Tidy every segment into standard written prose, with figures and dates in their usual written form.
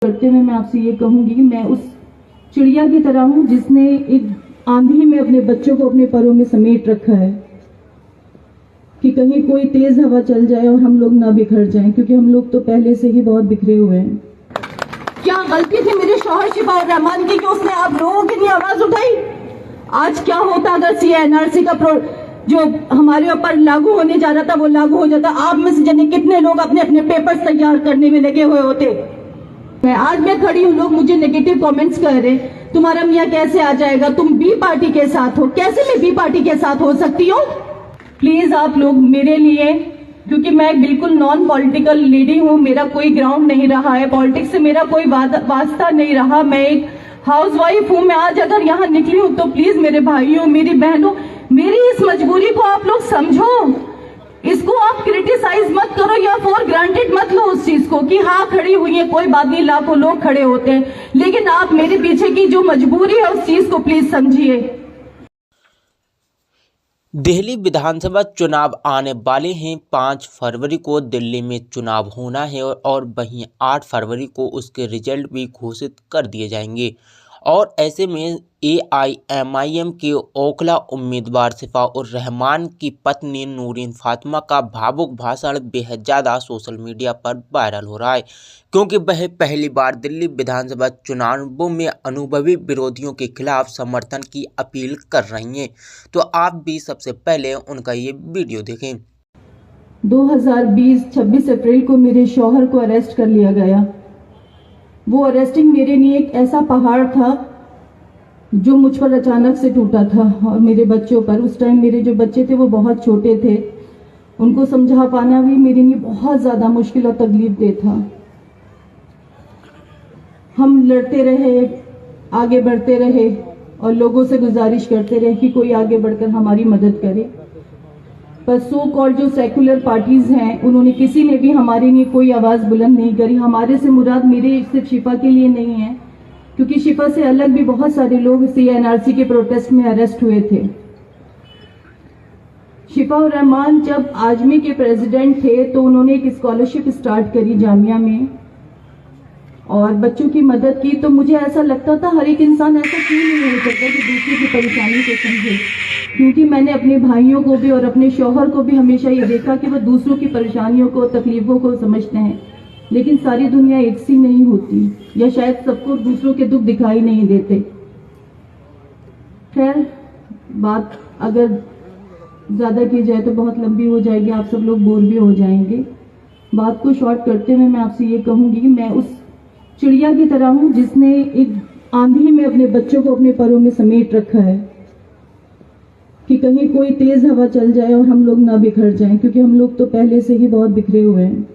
करते हुए मैं आपसे ये कहूंगी कि मैं उस चिड़िया की तरह हूं जिसने एक आंधी में अपने बच्चों को अपने परों में समेट रखा है कि कहीं कोई तेज हवा चल जाए और हम लोग ना बिखर जाएं, क्योंकि हम लोग तो पहले से ही बहुत बिखरे हुए हैं। क्या गलती थी मेरे शौहर शिफा रहमान की कि उसने आप लोगों के लिए आवाज उठाई? आज क्या होता अगर CNRC का जो हमारे ऊपर लागू होने जा रहा था वो लागू हो जाता? आप में से जाने कितने लोग अपने अपने पेपर्स तैयार करने में लगे हुए होते। आज मैं खड़ी हूँ, लोग मुझे नेगेटिव कमेंट्स कर रहे, तुम्हारा मियाँ कैसे आ जाएगा, तुम बी पार्टी के साथ हो। कैसे मैं बी पार्टी के साथ हो सकती हूँ? प्लीज आप लोग मेरे लिए, क्योंकि मैं बिल्कुल नॉन पॉलिटिकल लेडी हूँ, मेरा कोई ग्राउंड नहीं रहा है, पॉलिटिक्स से मेरा कोई वास्ता नहीं रहा, मैं एक हाउसवाइफ हूँ। मैं आज अगर यहाँ निकली हूँ तो प्लीज मेरे भाइयों, मेरी बहनों, मेरी इस मजबूरी को आप लोग समझो। इसको आप क्रिटिसाइज मत करो या फॉर ग्रांटेड मत लो उस चीज को कि हाँ खड़ी हुई है, कोई बात नहीं, लाखों लोग खड़े होते हैं, लेकिन आप मेरे पीछे की जो मजबूरी है उस चीज को प्लीज समझिए। दिल्ली विधानसभा चुनाव आने वाले हैं। 5 फरवरी को दिल्ली में चुनाव होना है और वहीं 8 फरवरी को उसके रिजल्ट भी घोषित कर दिए जाएंगे। और ऐसे में AIMIM के ओखला उम्मीदवार शिफा उर रहमान की पत्नी नूरीन फातिमा का भावुक भाषण बेहद ज़्यादा सोशल मीडिया पर वायरल हो रहा है, क्योंकि वह पहली बार दिल्ली विधानसभा चुनावों में अनुभवी विरोधियों के खिलाफ समर्थन की अपील कर रही हैं। तो आप भी सबसे पहले उनका ये वीडियो देखें। 2020 26 अप्रैल को मेरे शौहर को अरेस्ट कर लिया गया। वो अरेस्टिंग मेरे लिए एक ऐसा पहाड़ था जो मुझ पर अचानक से टूटा था और मेरे बच्चों पर। उस टाइम मेरे जो बच्चे थे वो बहुत छोटे थे, उनको समझा पाना भी मेरे लिए बहुत ज्यादा मुश्किल और तकलीफ दे था। हम लड़ते रहे, आगे बढ़ते रहे और लोगों से गुजारिश करते रहे कि कोई आगे बढ़कर हमारी मदद करे, पर सो कॉल्ड जो सेकुलर पार्टीज हैं उन्होंने किसी ने भी हमारे लिए कोई आवाज बुलंद नहीं करी। हमारे से मुराद मेरे सिर्फ शिफा के लिए नहीं है, क्योंकि शिफा से अलग भी बहुत सारे लोग CNRC के प्रोटेस्ट में अरेस्ट हुए थे। शिफा उर रहमान जब आजमी के प्रेसिडेंट थे तो उन्होंने एक स्कॉलरशिप स्टार्ट करी जामिया में और बच्चों की मदद की। तो मुझे ऐसा लगता था हर एक इंसान ऐसा क्यों नहीं हो सकता कि दूसरे की परेशानी को समझे, क्योंकि मैंने अपने भाइयों को भी और अपने शौहर को भी हमेशा ये देखा कि वो दूसरों की परेशानियों को, तकलीफों को समझते हैं, लेकिन सारी दुनिया एक सी नहीं होती, या शायद सबको दूसरों के दुख दिखाई नहीं देते। खैर, बात अगर ज्यादा की जाए तो बहुत लंबी हो जाएगी, आप सब लोग बोर भी हो जाएंगे। बात को शॉर्ट करते हुए मैं आपसे ये कहूंगी कि मैं उस चिड़िया की तरह हूं जिसने एक आंधी में अपने बच्चों को अपने परों में समेट रखा है कि कहीं कोई तेज हवा चल जाए और हम लोग ना बिखर जाएं, क्योंकि हम लोग तो पहले से ही बहुत बिखरे हुए हैं।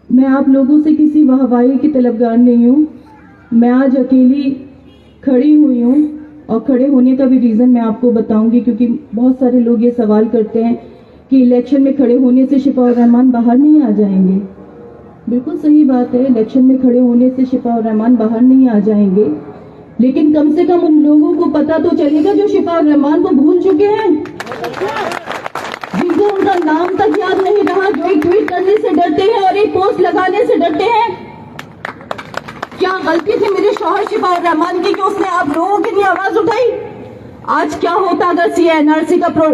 मैं आप लोगों से किसी वाहवाही की तलबगार नहीं हूं। मैं आज अकेली खड़ी हुई हूं और खड़े होने का भी रीजन मैं आपको बताऊंगी, क्योंकि बहुत सारे लोग ये सवाल करते हैं कि इलेक्शन में खड़े होने से शिफा उर रहमान बाहर नहीं आ जाएंगे। बिल्कुल सही बात है, इलेक्शन में खड़े होने से शिफा उर रहमान बाहर नहीं आ जाएंगे, लेकिन कम से कम उन लोगों को पता तो चलेगा जो शिफा उर रहमान को भूल चुके हैं, जिनको उनका नाम तक याद नहीं रहा, जो एक ट्वीट करने से डरते हैं और एक पोस्ट लगाने से डरते हैं। क्या गलती थी मेरे शौहर शिफा उर रहमान की कि उसने आप लोगों के लिए आवाज उठाई? आज क्या होता अगर CNRC का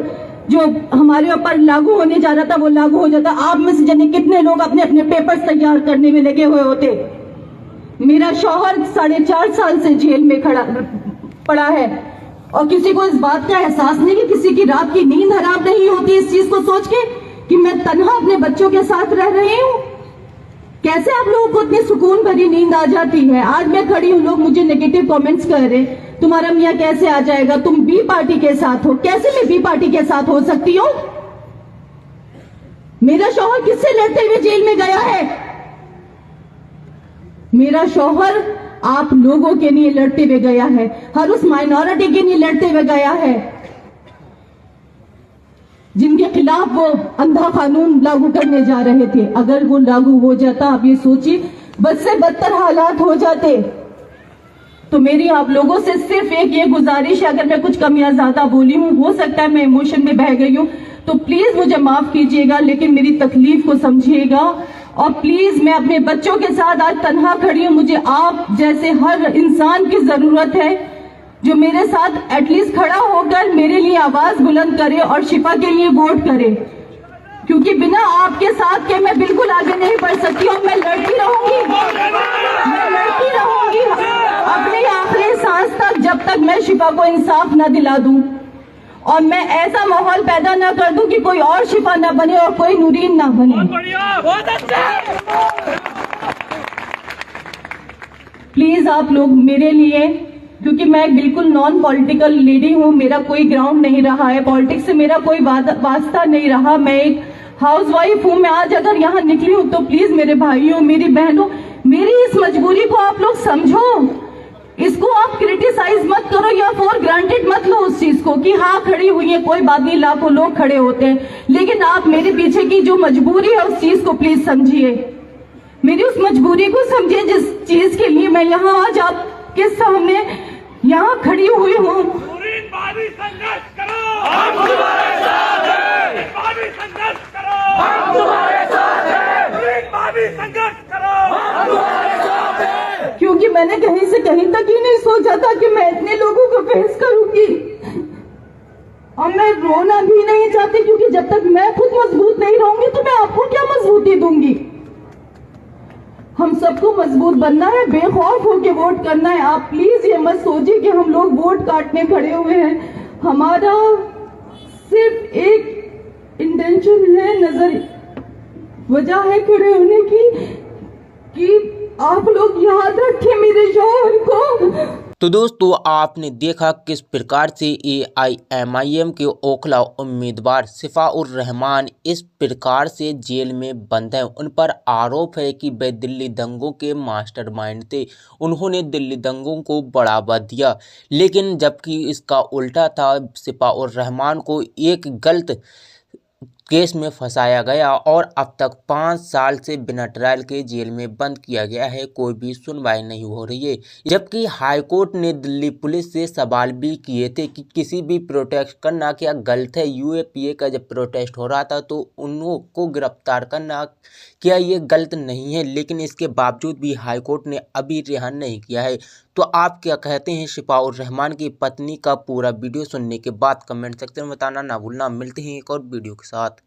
जो हमारे ऊपर लागू होने जा रहा था वो लागू हो जाता? आप में से जाने कितने लोग अपने अपने पेपर्स तैयार करने में लगे हुए होते। मेरा शौहर 4.5 साल से जेल में पड़ा है और किसी को इस बात का एहसास नहीं कि किसी की रात की नींद हराम नहीं होती इस चीज को सोच के कि मैं तन्हा अपने बच्चों के साथ रह रही हूँ। कैसे आप लोगों को इतनी सुकून भरी नींद आ जाती है? आज मैं खड़ी हूँ, लोग मुझे नेगेटिव कमेंट्स कर रहे, तुम्हारा मियाँ कैसे आ जाएगा, तुम बी पार्टी के साथ हो। कैसे मैं बी पार्टी के साथ हो सकती हूँ? मेरा शौहर किससे लड़ते हुए जेल में गया है? मेरा शौहर आप लोगों के लिए लड़ते हुए गया है, हर उस माइनॉरिटी के लिए लड़ते हुए गया है जिनके खिलाफ वो अंधा कानून लागू करने जा रहे थे। अगर वो लागू हो जाता, आप ये सोचिए, बद से बदतर हालात हो जाते। तो मेरी आप लोगों से सिर्फ एक ये गुजारिश है, अगर मैं कुछ कम या ज्यादा बोली हूँ, हो सकता है मैं इमोशन में बह गई हूँ, तो प्लीज मुझे माफ कीजिएगा, लेकिन मेरी तकलीफ को समझिएगा और प्लीज मैं अपने बच्चों के साथ आज तन्हा खड़ी हूँ। मुझे आप जैसे हर इंसान की जरूरत है जो मेरे साथ एटलीस्ट खड़ा होकर मेरे लिए आवाज बुलंद करे और शिफा के लिए वोट करे, क्योंकि बिना आपके साथ के मैं बिल्कुल आगे नहीं बढ़ सकती और मैं लड़ती रहूंगी अपनी आखिरी सांस तक, जब तक मैं शिफा को इंसाफ न दिला दूं और मैं ऐसा माहौल पैदा न कर दूं कि कोई और शिफा न बने और कोई नूरीन न बने। प्लीज आप लोग मेरे लिए, क्योंकि मैं बिल्कुल नॉन पॉलिटिकल लेडी हूँ, मेरा कोई ग्राउंड नहीं रहा है, पॉलिटिक्स से मेरा कोई वास्ता नहीं रहा, मैं एक हाउसवाइफ हूँ। मैं आज अगर यहाँ निकली हूँ तो प्लीज मेरे भाइयों, मेरी बहनों, मेरी इस मजबूरी को आप लोग समझो, इसको आप क्रिटिसाइज मत करो या फॉर ग्रांटेड मत लो उस चीज को कि हाँ खड़ी हुई है, कोई बात नहीं, लाखों लोग खड़े होते हैं, लेकिन आप मेरे पीछे की जो मजबूरी है उस चीज को प्लीज समझिए, मेरी उस मजबूरी को समझिए जिस चीज के लिए मैं यहाँ आज आपके सामने यहाँ खड़ी हुई हूँ। संघर्ष करो, हम तुम्हारे साथ हैं। संघर्ष करो, हम तुम्हारे साथ हैं। संघर्ष करो, हम तुम्हारे साथ हैं। क्योंकि मैंने कहीं से कहीं तक ही नहीं सोचा था कि मैं इतने लोगों को फेस करूंगी, और मैं रोना भी नहीं चाहती, क्योंकि जब तक मैं खुद मजबूत नहीं रहूंगी तो मैं आपको क्या मजबूती दूंगी। हम सबको मजबूत बनना है, बेखौफ होके वोट करना है। आप प्लीज ये मत सोचिए कि हम लोग वोट काटने खड़े हुए हैं, हमारा सिर्फ एक इंटेंशन है, वजह है खड़े होने की कि आप लोग याद रखें मेरे शौहर को। तो दोस्तों आपने देखा किस प्रकार से AIMIM के ओखला उम्मीदवार शिफाउर रहमान इस प्रकार से जेल में बंद हैं। उन पर आरोप है कि वे दिल्ली दंगों के मास्टरमाइंड थे, उन्होंने दिल्ली दंगों को बढ़ावा दिया, लेकिन जबकि इसका उल्टा था, शिफाउर रहमान को एक गलत केस में फंसाया गया और अब तक 5 साल से बिना ट्रायल के जेल में बंद किया गया है, कोई भी सुनवाई नहीं हो रही है। जबकि हाईकोर्ट ने दिल्ली पुलिस से सवाल भी किए थे कि किसी भी प्रोटेस्ट करना क्या गलत है। UAPA का जब प्रोटेस्ट हो रहा था तो उनको गिरफ्तार करना क्या ये गलत नहीं है, लेकिन इसके बावजूद भी हाईकोर्ट ने अभी रिहा नहीं किया है। तो आप क्या कहते हैं शिफाउर रहमान की पत्नी का? पूरा वीडियो सुनने के बाद कमेंट सेक्शन में बताना ना भूलना। मिलते हैं एक और वीडियो के साथ।